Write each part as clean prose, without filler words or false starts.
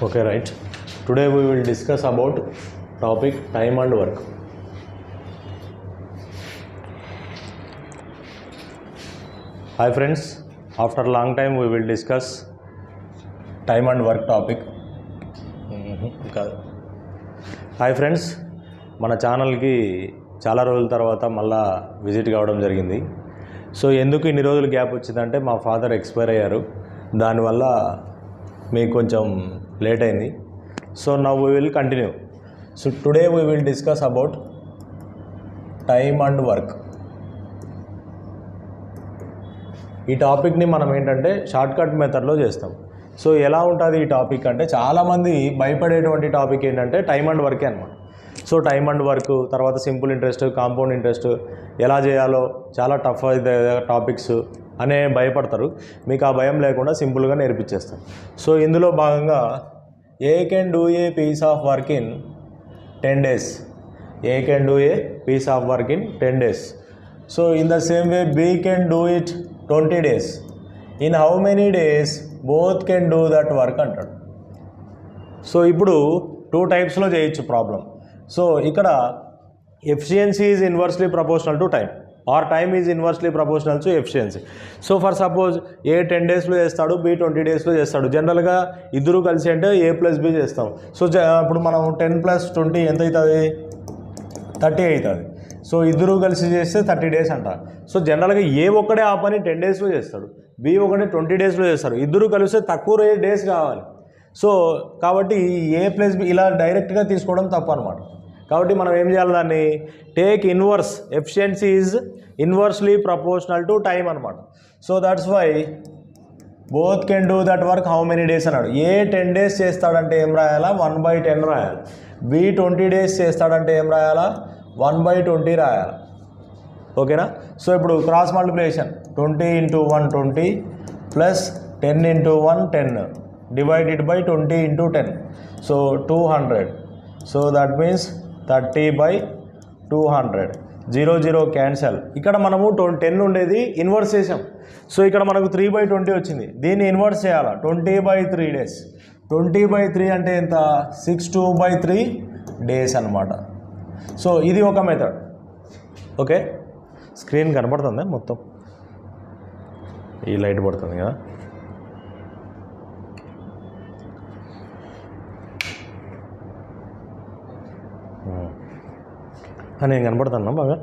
Okay, right. Today we will discuss about topic time and work. Hi friends, after long time we will discuss time and work topic. Hi friends, మన ఛానల్కి చాలా రోజుల తర్వాత మళ్ళా visit కావడం జరిగింది. So ఎందుకు ఇన్ని రోజులు గ్యాప్ వచ్చిందంటే మా ఫాదర్ ఎక్స్పైర్ అయ్యారు, దానివల్ల మీకు కొంచెం లేట్ అయింది. So now we will continue. So today we will discuss about time and work. ఈ టాపిక్ని మనం ఏంటంటే షార్ట్కట్ మెథడ్లో చేస్తాం. సో ఎలా ఉంటుంది ఈ టాపిక్ అంటే, చాలామంది భయపడేటువంటి టాపిక్ ఏంటంటే టైమ్ అండ్ వర్కే అనమాట. సో టైమ్ అండ్ వర్క్ తర్వాత సింపుల్ ఇంట్రెస్ట్, కాంపౌండ్ ఇంట్రెస్ట్ ఎలా చేయాలో చాలా టఫ్ అయితే టాపిక్స్ అనే భయపడతారు. మీకు ఆ భయం లేకుండా సింపుల్గా నేర్పించేస్తాం. సో ఇందులో భాగంగా A can do a piece of work in 10 days. A can do a piece of work in 10 days. So in the same way B can do it 20 days. In how many days both can do that work అంటాడు. So ఇప్పుడు 2 టైప్స్లో చేయొచ్చు problem. So ఇక్కడ efficiency is inversely proportional to time or time is inversely proportional to efficiency. So for suppose ఏ 10 daysలో చేస్తాడు, B 20 daysలో చేస్తాడు. జనరల్గా ఇద్దరు కలిసి అంటే ఏ ప్లస్ బి చేస్తాం. సో ఇప్పుడు మనం 10 + 20 ఎంత అవుతుంది? 30 అవుతుంది. సో ఇద్దరు కలిసి చేస్తే 30 days అంట. సో జనరల్గా ఏ ఒక్కడే ఆ పని 10 daysలో చేస్తాడు, బి ఒకటి 20 daysలో చేస్తారు. ఇద్దరు కలిస్తే తక్కువ డేస్ కావాలి. సో కాబట్టి ఏ ప్లస్ బి ఇలా డైరెక్ట్గా తీసుకోవడం తప్పు అనమాట. కాబట్టి మనం ఏం చేయాలి, దాన్ని take inverse. Efficiency is inversely proportional to time అనమాట. So that's why both can do that work how many days అన్నాడు. ఏ 10 days చేస్తాడంటే ఏం రాయాలా? 1/10 రాయాలి. బి 20 days చేస్తాడంటే ఏం రాయాలా? 1/20 రాయాలి. ఓకేనా? సో ఇప్పుడు cross multiplication 20 × 1 20 plus 10 × 1 10 divided by 20 × 10. So 200. So that means 30/200. 0 0 cancel. ఇక్కడ మనము 10 ఉండేది ఇన్వర్స్ చేసాం. సో ఇక్కడ మనకు 3/20 వచ్చింది. దీన్ని ఇన్వర్స్ చేయాలా? 20/3 days. 20/3 అంటే ఎంత? 62/3 days అనమాట. సో ఇది ఒక మెథడ్. ఓకే, స్క్రీన్ కనపడుతుంది మొత్తం, ఈ లైట్ పడుతుంది కదా. నేను కనపడుతున్నా బాగా?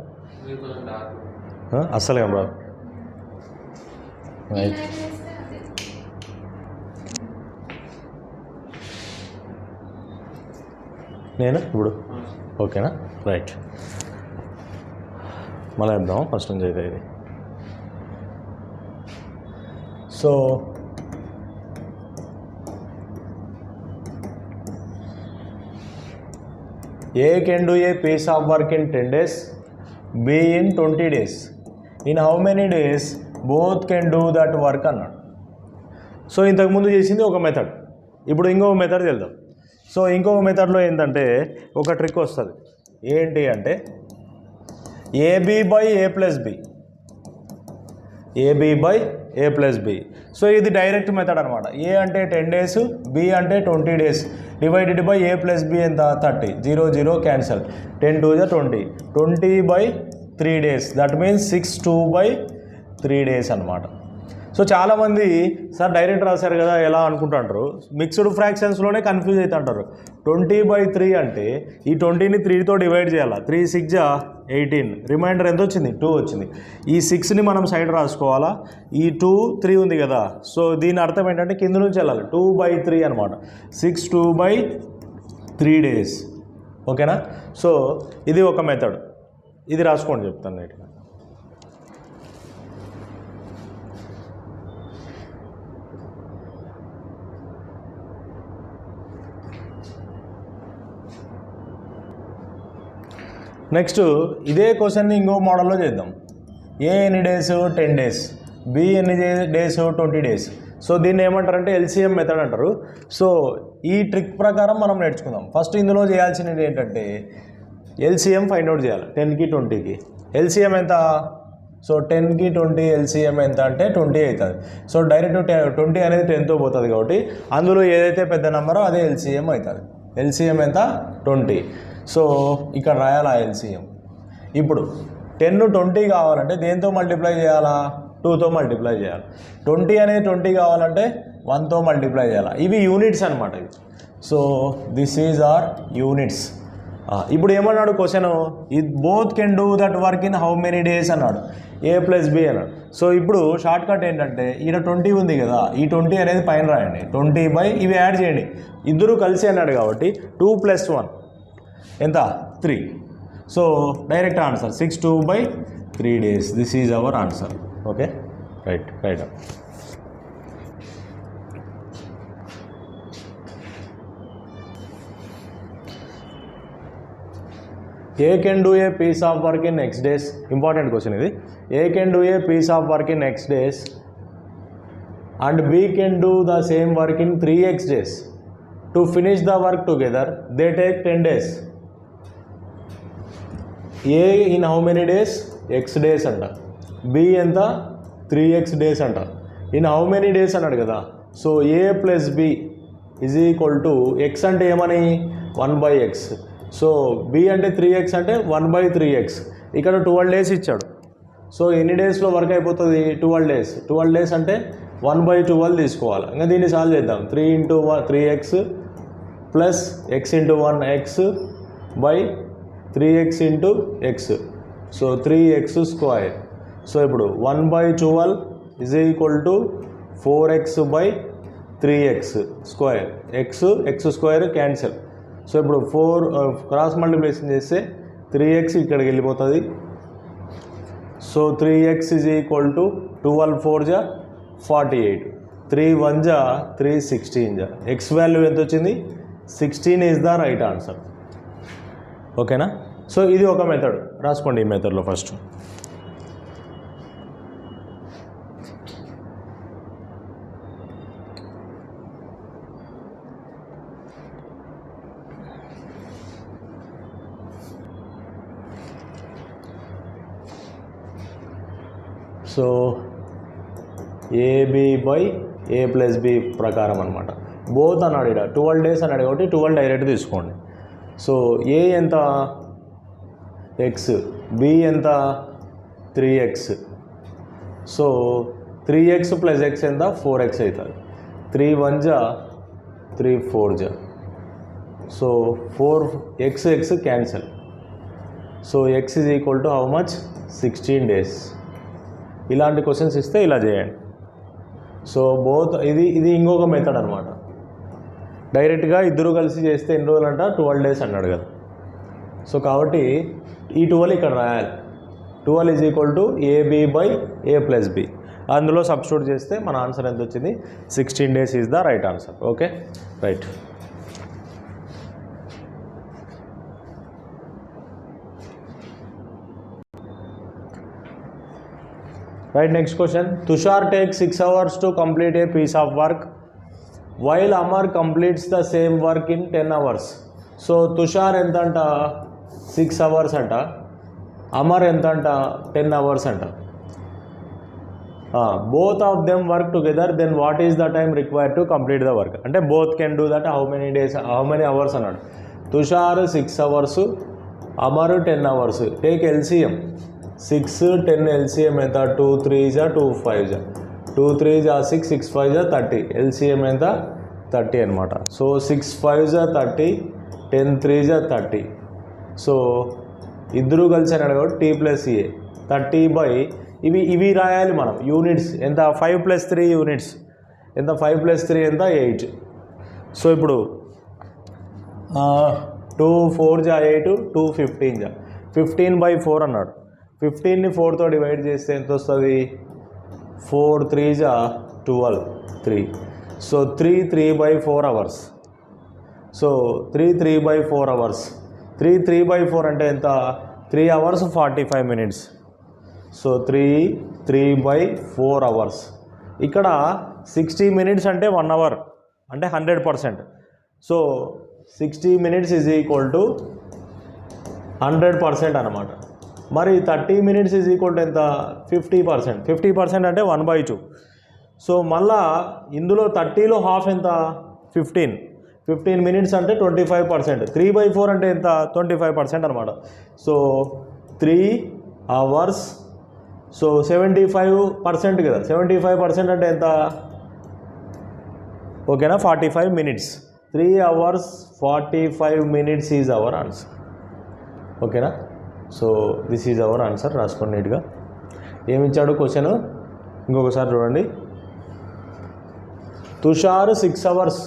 అస్సలు కనపడదు. రైట్, నేను ఇప్పుడు ఓకేనా? రైట్, మళ్ళీ చెప్దాం ఫస్ట్ నుంచి అయితే ఇది. So A can do a piece of work in 10 days, B in 20 days. In how many days both can do that work అన్నాడు. సో ఇంతకుముందు చేసింది ఒక మెథడ్, ఇప్పుడు ఇంకొక మెథడ్ వెళ్దాం. సో ఇంకొక మెథడ్లో ఏంటంటే ఒక ట్రిక్ వస్తుంది. ఏంటి అంటే AB/A + B. AB/A + B. So ఇది డైరెక్ట్ మెథడ్ అనమాట. ఏ అంటే 10 days, బి అంటే 20 days divided by A + B ఎంత? 30. 0 0 cancel. 10 2 20. 20/3 days. That means 62/3 days అనమాట. సో చాలామంది సార్ డైరెక్ట్ రాశారు కదా ఎలా అనుకుంటుంటారు, మిక్స్డ్ ఫ్రాక్షన్స్లోనే కన్ఫ్యూజ్ అవుతుంటారు. 20/3 అంటే ఈ 20ని 3తో డివైడ్ చేయాలి. 3 6 18, రిమైండర్ ఎంత వచ్చింది? 2 వచ్చింది. ఈ 6ని మనం సైడ్ రాసుకోవాలా. ఈ 2 3 ఉంది కదా. సో దీని అర్థం ఏంటంటే కింద నుంచి వెళ్ళాలి. 2/3 అనమాట. 62/3 days. ఓకేనా? సో ఇది ఒక మెథడ్, ఇది రాసుకోండి చెప్తాను నీట్గా. నెక్స్ట్ ఇదే క్వశ్చన్ని ఇంకో మోడల్లో చేద్దాం. ఏ ఎన్ని డేస్? 10 days. బి ఎన్ని డేస్? 20 days. సో దీన్ని ఏమంటారంటే ఎల్సిఎం మెథడ్ అంటారు. సో ఈ ట్రిక్ ప్రకారం మనం నేర్చుకుందాం. ఫస్ట్ ఇందులో చేయాల్సినది ఏంటంటే ఎల్సిఎం ఫైండ్ అవుట్ చేయాలి. 10కి 20కి ఎల్సిఎం ఎంత? సో 10కి 20 ఎల్సిఎం ఎంత అంటే 20 అవుతుంది. సో డైరెక్ట్ 20 అనేది 10తో పోతుంది కాబట్టి అందులో ఏదైతే పెద్ద నెంబరో అదే ఎల్సిఎం అవుతుంది. ఎల్సిఎం ఎంత 20. సో ఇక్కడ రాయాలా ఎల్సిఎం. ఇప్పుడు 10 20 కావాలంటే దేంతో మల్టిప్లై చేయాలా? 2తో మల్టిప్లై చేయాలి. 20 అనేది 20 కావాలంటే 1తో మల్టిప్లై చేయాలి. ఇవి యూనిట్స్ అనమాట ఇవి. So this is our units. ఇప్పుడు ఏమన్నాడు క్వశ్చన్, ఇది both can do that work in how many days అన్నాడు, A+B అన్నాడు. సో ఇప్పుడు షార్ట్ కట్ ఏంటంటే ఈడ 20 ఉంది కదా, ఈ 20 అనేది పైన రాయండి, 20 ఇవి యాడ్ చేయండి. ఇద్దరు కలిసి అన్నాడు కాబట్టి 2 + 1 ఎంత 3. So direct answer 62/3 days. This is our answer. Okay, right. A can do a piece of work in X days. Important question ఇది. A can do a piece of work in X days and B can do the same work in 3X days. To finish the work together, they take 10 days. A in how many days? X days అంట. B ఎంత 3X days అంట. In how many days అన్నాడు కదా. So A + B is equal to X అంటే ఏమని 1/X. So B అంటే 3X అంటే 1/3X. ఇక్కడ 12 days ఇచ్చాడు. సో ఎన్ని డేస్లో వర్క్ అయిపోతుంది? 12 days. 12 days అంటే 1/12 తీసుకోవాలి. ఇంకా దీన్ని సాల్వ్ చేద్దాం. 3 × 1 3X plus X × 1 X by 3X × X. So 3x². So ఇప్పుడు 1/12 is equal to 4x/3x². x² cancel. So ఇప్పుడు 4 క్రాస్ మల్టిప్లికేషన్ చేస్తే 3x ఇక్కడికి వెళ్ళిపోతుంది. So 3x is equal to 12 4 48, 3 1 3 16. X value ఎంత వచ్చింది? 16 ఈజ్ ద రైట్ ఆన్సర్. ఓకేనా? So ఇది ఒక మెథడ్, రాసుకోండి ఈ మెథడ్లో ఫస్ట్. సో AB/A+B ప్రకారం అనమాట. బోత్ అన్నాడు ఇక్కడ 12 days అన్నాడు కాబట్టి 12 డైరెక్ట్ తీసుకోండి. సో A ఎంత X, B ఎంత 3X. సో 3X + X ఎంత 4X అవుతుంది. 3 1 3 4. So 4x cancel. So X is equal to how much? 16 days. ఇలాంటి క్వశ్చన్స్ ఇస్తే ఇలా చేయండి. సో బోత్ ఇది ఇంకొక మెథడ్ అనమాట. డైరెక్ట్గా ఇద్దరు కలిసి చేస్తే ఎన్ని రోజులు అంట? 12 days అన్నాడు కదా. సో కాబట్టి ఈ 12 ఇక్కడ రాయాలి. 12 is equal to AB/A+B. అందులో సబ్స్టిట్యూట్ చేస్తే మన ఆన్సర్ ఎంత వచ్చింది? 16 days is the right answer. Okay, right. Right, next question. Tushar takes 6 hours to complete a piece of work while Amar completes the same work in 10 hours. So Tushar ఎంత అంట 6 hours అంట, Amar ఎంత అంట 10 hours అంట. Both of them work together, then what is the time required to complete the work? అంటే both can do that how many days, how many hours అన్నాడు. Tushar 6 hours, Amar 10 hours. Take LCM. 6 10 LCM ఎంత? 2 3 2 5 2 3 6 6 5 30. LCM ఎంత? 30 అనమాట. So 6 5 30, 10 3 30. So ఇద్దరు కలిసి అన్నాడు కాబట్టి T+A 30 ఇవి రాయాలి మనం. యూనిట్స్ ఎంత? 5 + 3 యూనిట్స్ ఎంత? 5 + 3 ఎంత? 8. సో ఇప్పుడు 2 4 8 2 15 15/4 అన్నాడు. 15ని 4తో డివైడ్ చేస్తే ఎంత వస్తుంది? 4 3 12 3. So 3 3/4 hours. So 3 3/4 hours. 3 3/4 అంటే ఎంత? 3 hours 45 minutes. So 3 3/4 hours. ఇక్కడ 60 minutes అంటే 1 hour అంటే 100%. So 60 minutes is equal to 100% అనమాట. మరి 30 minutes ఈజ్ ఈక్వల్ టు ఎంత 50%. 50% అంటే 1/2. సో మళ్ళా ఇందులో 30లో హాఫ్ ఎంత 15 minutes అంటే 25%. 3/4 అంటే ఎంత 25% అనమాట. So 3 hours. సో 75% కదా, 75% అంటే ఎంత ఓకేనా 45 minutes. 3 hours 45 minutes is our answer. ఓకేనా. So this is our answer. రాసుకోండి నీట్గా. ఏమిచ్చాడు క్వశ్చన్ ఇంకొకసారి చూడండి. తుషార్ 6 hours,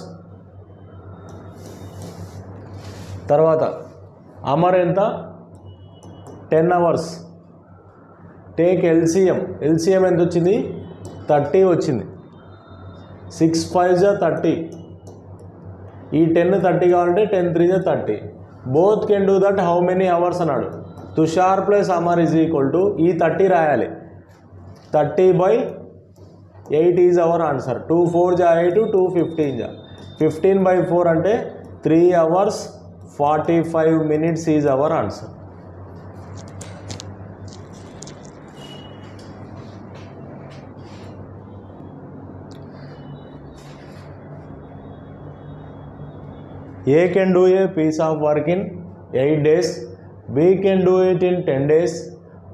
తర్వాత అమర్ ఎంత 10 hours. టేక్ ఎల్సిఎం ఎంత వచ్చింది 30 వచ్చింది. 6 5 30. ఈ 10 30 కావాలంటే 10 3 30. Both can do that how many hours అన్నాడు. Tushar plus Amar is equal to ఈ 30 రాయాలి. 30/8 ఈజ్ అవర్ ఆన్సర్. 2 4 జా 8, 2 15 జా 15/4 అంటే 3 hours 45 minutes is our answer. A can do a piece of work in 8 days, B can do it in 10 days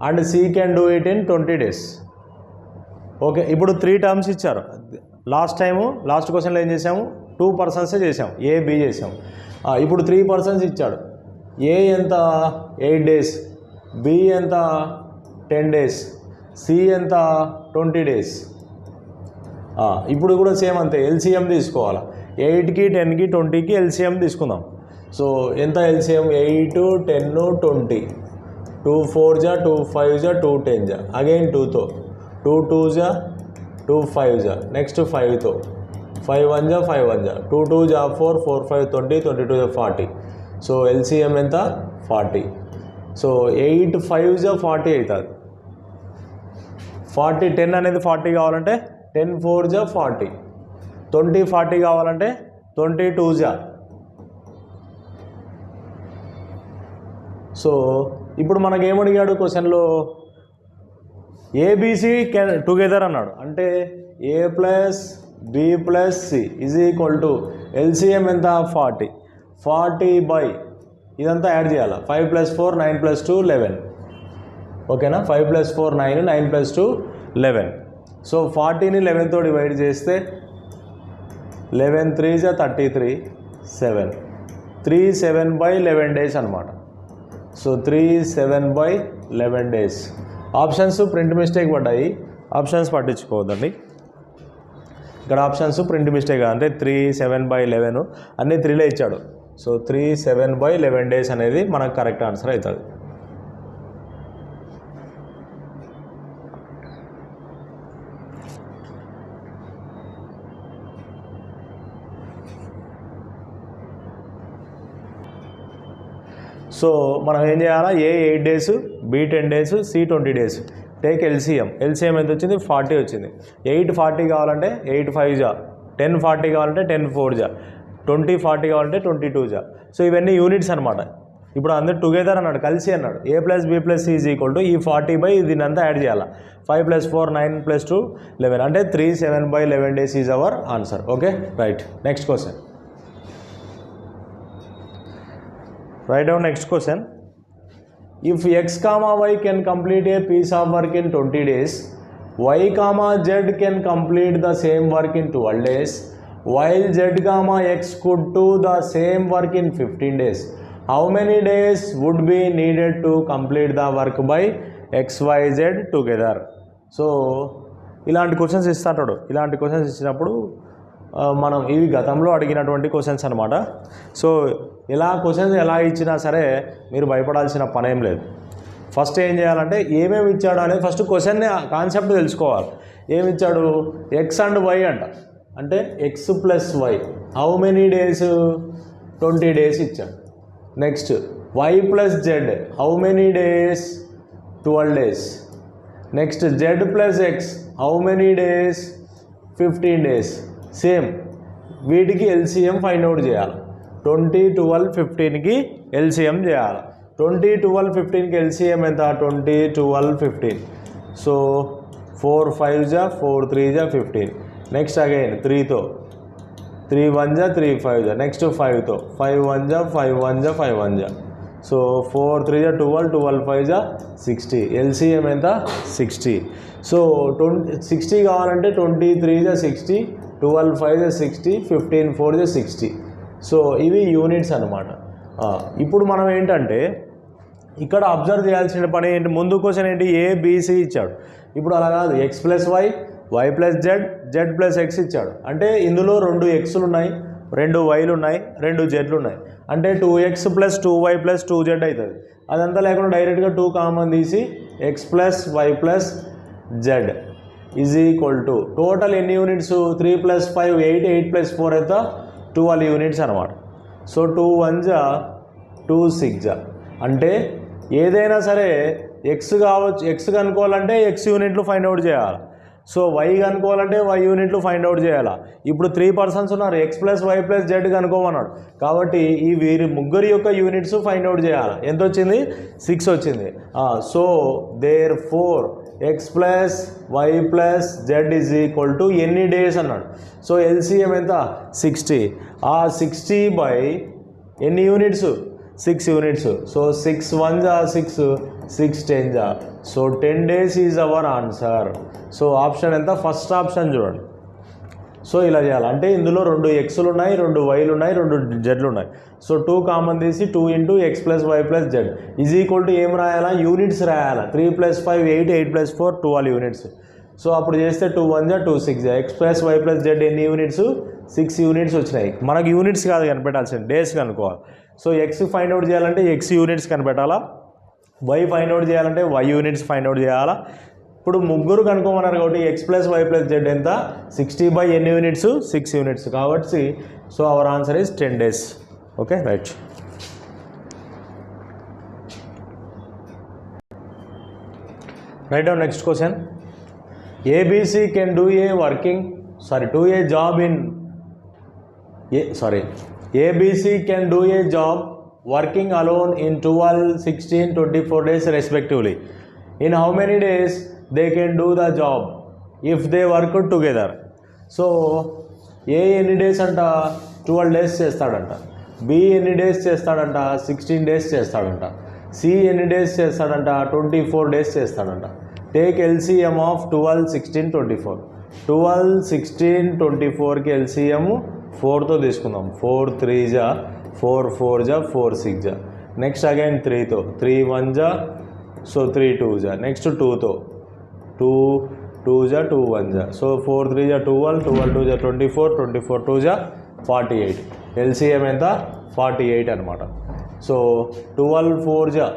and C can do it in 20 days. Okay, ఇప్పుడు 3 terms ఇచ్చారు. Last క్వశ్చన్లో ఏం చేసాము 2 persons చేసాము, A B చేసాము. ఇప్పుడు 3 persons ఇచ్చాడు. A ఎంత 8 days, B ఎంత 10 days, C ఎంత 20 days. ఇప్పుడు కూడా సేమ్ అంతే, ఎల్సిఎం తీసుకోవాలి. 8కి 10కి 20కి ఎల్సిఎం తీసుకుందాం. సో ఎంత ఎల్సిఎం 8 10 20. 2 4 జా 2 5 జా 2 10 జా అగైన్ 2తో 2 2 జా 2 5 జా నెక్స్ట్ 5తో 5 1 జా 5 1 జా 2 2 జా 4 4 5 20 22 జా 40. సో ఎల్సిఎం ఎంత 40. సో 8 5 జా 40 అవుతుంది. 40 10 అనేది 40 కావాలంటే 10 4 జా 40. 20 40 కావాలంటే 22 జా. సో ఇప్పుడు మనకి ఏమడిగాడు క్వశ్చన్లో ఏబిసి కెన్ టుగెదర్ అన్నాడు. అంటే A plus B plus C is equal to LCM ఎంత 40 బై ఇదంతా యాడ్ చేయాలి. 5 + 4 9 + 2 11. ఓకేనా, 5 + 4 9 9 + 2 11. సో 40ని 11తో డివైడ్ చేస్తే 11 3 జా 33 7. 3 7/11 days అనమాట. So 3 7/11 days. Options print mistake పడ్డాయి, ఆప్షన్స్ పట్టించుకోవద్దండి. ఇక్కడ ఆప్షన్స్ ప్రింట్ మిస్టేక్ అంటే 3 7/11 అన్నీ 3లే ఇచ్చాడు. సో 3 7/11 days అనేది మనకు కరెక్ట్ ఆన్సర్ అవుతుంది. సో మనం ఏం చేయాలా, A 8 days, B 10 days, C 20 days. Take LCM ఎంత వచ్చింది 40 వచ్చింది. 8 40 కావాలంటే 8 5 జా, 10 40 కావాలంటే 10 4 జా, 20 40 కావాలంటే 22 జా. సో ఇవన్నీ యూనిట్స్ అనమాట. ఇప్పుడు అందరు టుగెదర్ అన్నాడు, కలిసి అన్నాడు. A plus B plus C is equal to ఈ 40 దీన్ని అంతా యాడ్ చేయాలి. 5 + 4 9 + 2 11 అంటే 3 7/11 days is our answer. Okay right. Next question. Write down next question. If x comma y can complete a piece of work in 20 days, y comma z can complete the same work in 12 days, while z comma x could do the same work in 15 days, how many days would be needed to complete the work by x, y, z together? So ఇలాంటి questions ఇస్తాడు. ఇలాంటి questions ఇచ్చినప్పుడు మనం ఇవి గతంలో అడిగినటువంటి questions అనమాట. So questions ఎలా ఇచ్చినా సరే మీరు భయపడాల్సిన పనేం లేదు. ఫస్ట్ ఏం చేయాలంటే ఏమేమి ఇచ్చాడు అనేది ఫస్ట్ క్వశ్చన్ని కాన్సెప్ట్ తెలుసుకోవాలి. ఏమి ఇచ్చాడు, ఎక్స్ అండ్ వై అంట. అంటే X plus Y how many days 20 days ఇచ్చాడు. Next Y plus Z how many days 12 days. Next Z plus X how many days 15 days. Same వీటికి ఎల్సిఎం ఫైండ్ అవుట్ చేయాలి. 20 12 15కి LCM చేయాలి. 20, 12, 15కి LCM ఎంత 20, 12, 15. So 4 5 జా 4 3 జా 15. Next again 3తో 3 1 జా 3 5 జా. Next 5తో 5 1 జా 5 1 జా 5 1 జా. సో 4 3 జా 12, 12 5 జా 60. ఎల్సిఎం ఎంత 60. సో 60 కావాలంటే 23 జా 60, 12 5 జా 60, 15 4 జా 60. సో ఇవి యూనిట్స్ అన్నమాట. ఇప్పుడు మనం ఏంటంటే ఇక్కడ అబ్జర్వ్ చేయాల్సిన పని ఏంటి, ముందు క్వశ్చన్ ఏంటి ఏబిసి ఇచ్చాడు. ఇప్పుడు అలా కాదు, X plus Y, Y plus Z, Z plus X ఇచ్చాడు. అంటే ఇందులో 2 ఎక్స్లు ఉన్నాయి, 2 వైలు ఉన్నాయి, 2 జెడ్లు ఉన్నాయి. అంటే 2x plus 2y plus 2z అవుతుంది. అదంతా లేకుండా డైరెక్ట్గా 2 కామన్ తీసి X plus why plus Z is equal to total ఎన్ని యూనిట్స్ 3 ప్లస్ 5 8, 8 ప్లస్ 4 ఎంత 12 యూనిట్స్ అనమాట. సో 2 1 జా 2 6 జా. అంటే ఏదైనా సరే ఎక్స్ కావచ్చు, ఎక్స్ కనుక్కోవాలంటే ఎక్స్ యూనిట్లు ఫైండ్ అవుట్ చేయాలి. సో వై కనుక్కోవాలంటే వై యూనిట్లు ఫైండ్ అవుట్ చేయాలి. ఇప్పుడు 3 పర్సన్స్ ఉన్నారు, X plus why plus Z కనుక్కోమన్నాడు. కాబట్టి ఈ వీరి ముగ్గురి యొక్క యూనిట్స్ ఫైండ్ అవుట్ చేయాలి. ఎంత వచ్చింది 6 వచ్చింది. So therefore X plus why plus Z is equal to ఎన్ని డేస్ అన్నాడు. సో ఎల్సిఎం ఎంత 60. ఆ 60 బై ఎన్ని యూనిట్స్ 6 యూనిట్స్. సో 6 1 జా 6, 6 10 జా. So 10 days is our answer. So option ఎంత, ఫస్ట్ ఆప్షన్ చూడండి. సో ఇలా చేయాలి. అంటే ఇందులో 2 ఎక్స్లు ఉన్నాయి, 2 వైలు ఉన్నాయి, 2 జెడ్లు ఉన్నాయి. సో 2 కామన్ తీసి 2 into x plus why plus Z is equal to ఏం రాయాలా, యూనిట్స్ రాయాలా. 3 ప్లస్ 5 8, 8 ప్లస్ 4 12 యూనిట్స్. సో అప్పుడు చేస్తే 2 1 జా 2 6 జా. X plus why plus z ఎన్ని యూనిట్స్ 6 యూనిట్స్ వచ్చినాయి. మనకు యూనిట్స్ కాదు కనిపెట్టాల్సింది, డేస్ కనుక్కోవాలి. సో ఎక్స్ ఫైండ్ అవుట్ చేయాలంటే ఎక్స్ యూనిట్స్ కనిపెట్టాలా, వై ఫైండ్ అవుట్ చేయాలంటే వై యూనిట్స్ ఫైండ్ అవుట్ చేయాలా. ఇప్పుడు ముగ్గురు కనుక్కోమన్నారు కాబట్టి X plus why plus Z ఎంత 60 బై ఎన్ని యూనిట్స్ 6 యూనిట్స్ కాబట్టి so our answer is 10 days. Okay right. Write down next question. ABC can do a working do a job in ABC can do a job working alone in 12, 16, 24 days respectively. In how many days they can do the job if they work together? So A ఎన్ని days అంట 12 days చేస్తాడంట, B ఎన్ని days చేస్తాడంట 16 days చేస్తాడంట, C ఎన్ని days చేస్తాడంట 24 days చేస్తాడంట. Take LCM of 12, 16, 24. 12, 16, 24కి LCM 4తో తీసుకుందాం. 4 3 జా 4 4 జా 4 6 జా. నెక్స్ట్ అగైన్ 3తో 3 1 జా, సో 3 2 జా. నెక్స్ట్ 2తో 2 2 జా 2 1 జా. సో 4 3 జా 12, 12 2 జా 24, 24 2 జా 48. ఎల్సిఎం ఎంత 48 అనమాట. సో 12 4 జా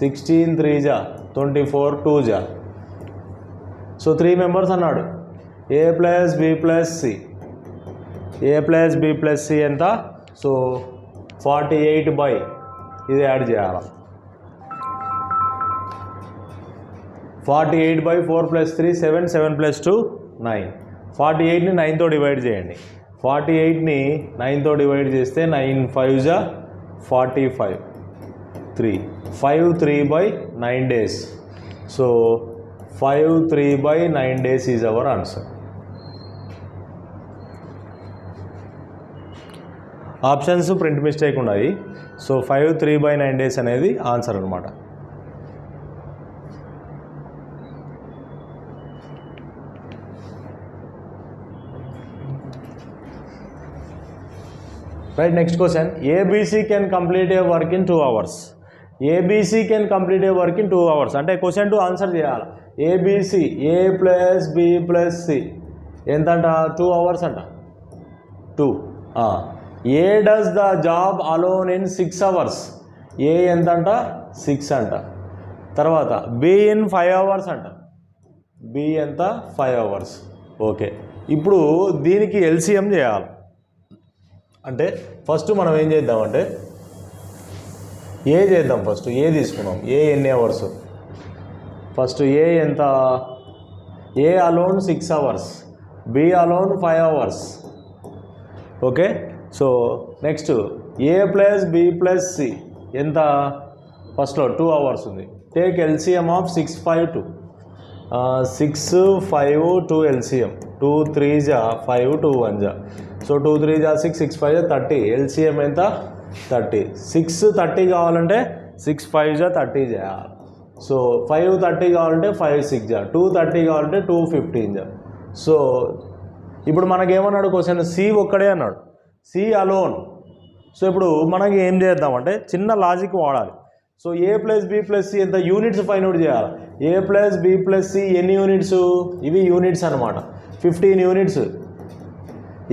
16 3 జా 24 2 జా. సో 3 మెంబర్స్ అన్నాడు. A plus B plus C, A plus B plus C ఎంత, సో 48 బై ఇది యాడ్ చేయాలి. 48 బై 4 ప్లస్ 3 7, 7 ప్లస్ 2 9. 48ని 9తో డివైడ్ చేయండి. 48ని 9తో డివైడ్ చేస్తే 9 5 జా 45 3. 5 3 by 9 days. So 5 3 by 9 days is our answer. Options print mistake ఉన్నాయి. So 5 3 by 9 days అనేది answer అనమాట. Right next question. ABC can complete a work in 2 hours. ABC can complete a work in 2 hours. అంటే question 2 answer చేయాలి. ABC A plus B plus C ఎంతంట 2 hours అంట 2. A does the job alone in 6 hours. ఏ ఎంతంట 6 అంట. తర్వాత be in 5 hours అంట, B ఎంత 5 hours. Okay, ఇప్పుడు దీనికి ఎల్సిఎం చేయాలి. అంటే ఫస్ట్ మనం ఏం చేద్దామంటే ఏ చేద్దాం. ఫస్ట్ ఏ తీసుకున్నాం. ఏ ఎన్ని అవర్స్, ఫస్ట్ ఏ ఎంత, A alone 6 hours, B alone 5 hours. Okay, so next A plus B plus C ఎంత ఫస్ట్లో 2 hours ఉంది. Take LCM of 6, 5, 2. 6, 5, 2 ఎల్సిఎం. 2 3 జా 5, 2 1 జా. సో 2 3 జా 6, 6 5 జా 30. ఎల్సిఎం ఎంత? 30. 6 30 కావాలంటే 6 5 జా 30 చేయాలి. సో 5 30 కావాలంటే 5 6 జా. 2 30 కావాలంటే 2 15 జా. సో ఇప్పుడు మనకేమన్నాడు క్వశ్చన్? సి ఒక్కడే అన్నాడు, సి అలోన్. సో ఇప్పుడు మనకి ఏం చేద్దామంటే చిన్న లాజిక్ వాడాలి. So A plus B plus C ఎంత యూనిట్స్ ఫైండ్ అవుట్ చేయాలి. A plus B plus C ఎన్ని యూనిట్స్? ఇవి యూనిట్స్ అనమాట, 15 units.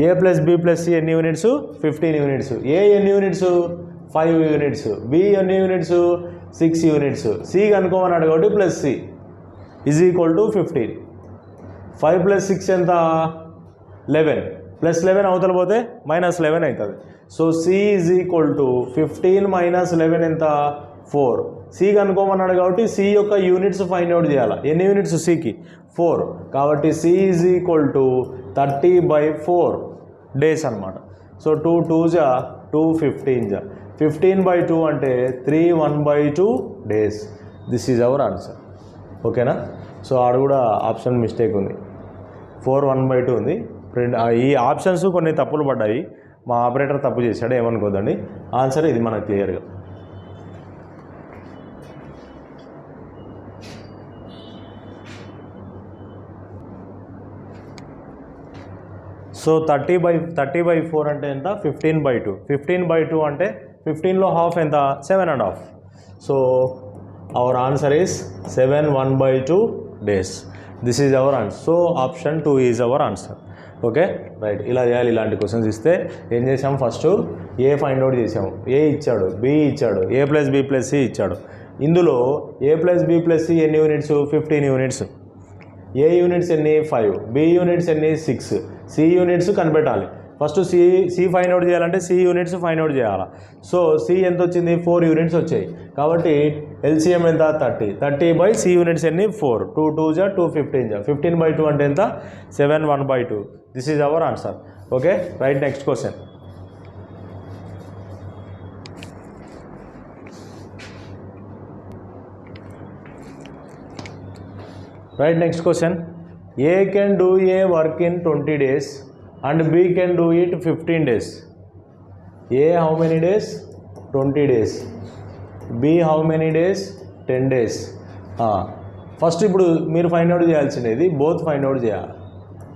A plus B plus C ఎన్ని యూనిట్స్? 15 యూనిట్స్. ఏ ఎన్ని యూనిట్స్? 5 యూనిట్స్. బి ఎన్ని యూనిట్స్? 6 యూనిట్స్. సి కనుక్కోమన్నాడు కాబట్టి plus C is equal to 15. 5 + 6 ఎంత? 11. +11 అవతల పోతే -11 అవుతుంది. So C is equal to 15 - 11 ఎంత? 4. సి కనుక్కోమన్నాడు కాబట్టి సి యొక్క యూనిట్స్ ఫైండ్ అవుట్ చేయాలి. ఎన్ని యూనిట్స్ సికి? 4. కాబట్టి C is equal to 30/4 days అనమాట. సో 2 2 జా 2 15 జా 15/2 అంటే 3 1/2 days. This is our answer. ఓకేనా? సో ఆడ కూడా ఆప్షన్ మిస్టేక్ ఉంది, 4 1/2 ఉంది. ఈ ఆప్షన్స్ కొన్ని తప్పులు పడ్డాయి, మా ఆపరేటర్ తప్పు చేశాడు, ఏమనుకోదండి. ఆన్సర్ ఇది మనకు క్లియర్గా. సో 30/4 అంటే ఎంత? 15/2. 15/2 అంటే 15లో హాఫ్ ఎంత? 7.5. So our answer is 7 1/2 days. This is our answer. So option 2 is our answer. Okay right. ఇలా చేయాలి. ఇలాంటి క్వశ్చన్స్ ఇస్తే ఏం చేసాం? ఫస్ట్ ఏ ఫైండ్ అవుట్ చేసాము. ఏ ఇచ్చాడు, బి ఇచ్చాడు, ఏ ప్లస్ బి ప్లస్ సి ఇచ్చాడు. ఇందులో ఏ ప్లస్ బి ప్లస్ సి ఎన్ని యూనిట్స్? 15 యూనిట్స్. ఏ యూనిట్స్ ఎన్ని? 5. బి యూనిట్స్ ఎన్ని? 6. సి యూనిట్స్ కనిపెట్టాలి. ఫస్ట్ సి ఫైండ్ అవుట్ చేయాలంటే సి యూనిట్స్ ఫైండ్ అవుట్ చేయాలి. సో సి ఎంత వచ్చింది? 4 యూనిట్స్ వచ్చాయి. కాబట్టి ఎల్సిఎం ఎంత? 30. 30 సి యూనిట్స్ ఎన్ని? 4. 2 2 జా 2 15 జా 15/2 అంటే ఎంత? 7 1/2. This is our answer. Okay right. Next question. Right next question. A can do A work in 20 days and B can do it 15 days. A how many days? 20 days. B how many days? 10 days. First ఇప్పుడు మీరు find out చేయాల్సినది both find out చేయాలి.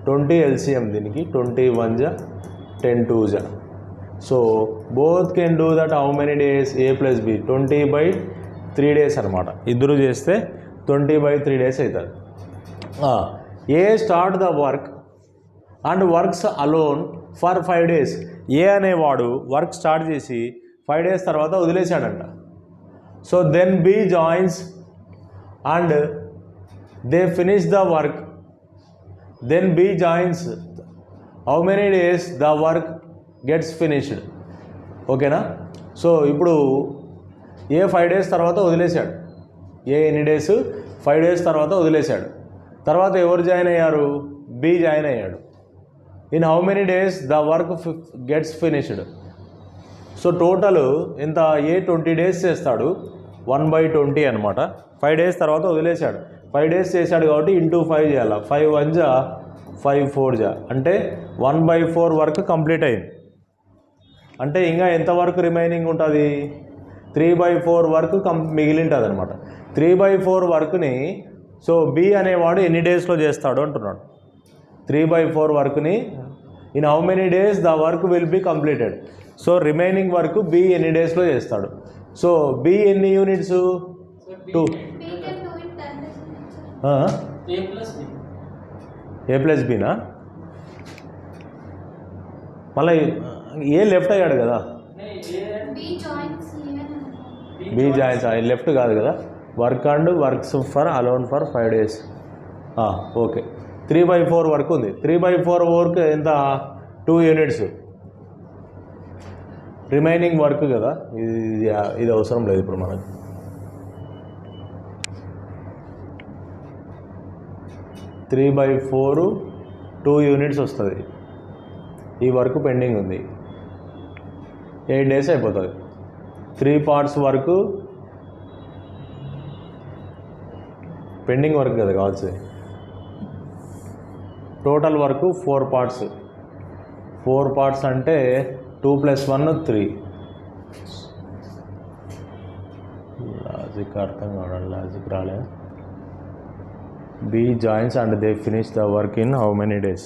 20 LCM దీనికి, 20 1 జా 10 2 జా. So both can do that how many days? A + B 20/3 days అనమాట. ఇద్దరు చేస్తే 20/3 డేస్ అవుతుంది. A start the work and works alone for 5 days. A అనేవాడు వర్క్ స్టార్ట్ చేసి 5 days తర్వాత వదిలేశాడంట. So then B joins and they finish the work. Then B joins how many days the work gets finished. ఓకేనా? So ఇప్పుడు A 5 days తర్వాత వదిలేశాడు. ఏ ఎన్ని days? 5 days తర్వాత వదిలేశాడు. తర్వాత ఎవరు జాయిన్ అయ్యారు? బి జాయిన్ అయ్యాడు. In how many days the work gets finished. So total ఎంత? ఏ 20 days చేస్తాడు, 1/20 అనమాట. 5 days తర్వాత వదిలేశాడు. 5 days చేశాడు కాబట్టి ఇంటూ 5 చేయాలి. 5 1 జా 5 4 జా అంటే 1/4 వర్క్ కంప్లీట్ అయింది. అంటే ఇంకా ఎంత వర్క్ రిమైనింగ్ ఉంటుంది? 3/4 వర్క్ మిగిలి ఉంటుంది అనమాట. 3/4 వర్క్ని సో బి అనేవాడు ఎన్ని డేస్లో చేస్తాడు అంటున్నాడు. 3/4 వర్క్ని in how many days the work will be completed. So remaining work B ఎన్ని డేస్లో చేస్తాడు. సో బి ఎన్ని యూనిట్స్? 2. ఏ ప్లస్ బినా? మళ్ళీ ఏ లెఫ్ట్ అయ్యాడు కదా, బి జాయిన్స్ లెఫ్ట్ కాదు కదా. Work and works for alone for 5 days. Okay 3/4 work ఉంది. 3/4 వర్క్ ఎంత? 2 యూనిట్స్. రిమైనింగ్ వర్క్ కదా, ఇది అవసరం లేదు ఇప్పుడు మనకు. త్రీ బై 4 2 యూనిట్స్ వస్తుంది. ఈ వర్క్ పెండింగ్ ఉంది. 8 days అయిపోతుంది. 3 parts వర్క్ పెండింగ్ వర్క్ కదా కావాల్సింది. Total work 4 parts. 4 పార్ట్స్ అంటే 2 + 1 3. లాజిక్ అర్థం కావడం, లాజిక్ రాలే. B joins and they finish the work in how many days?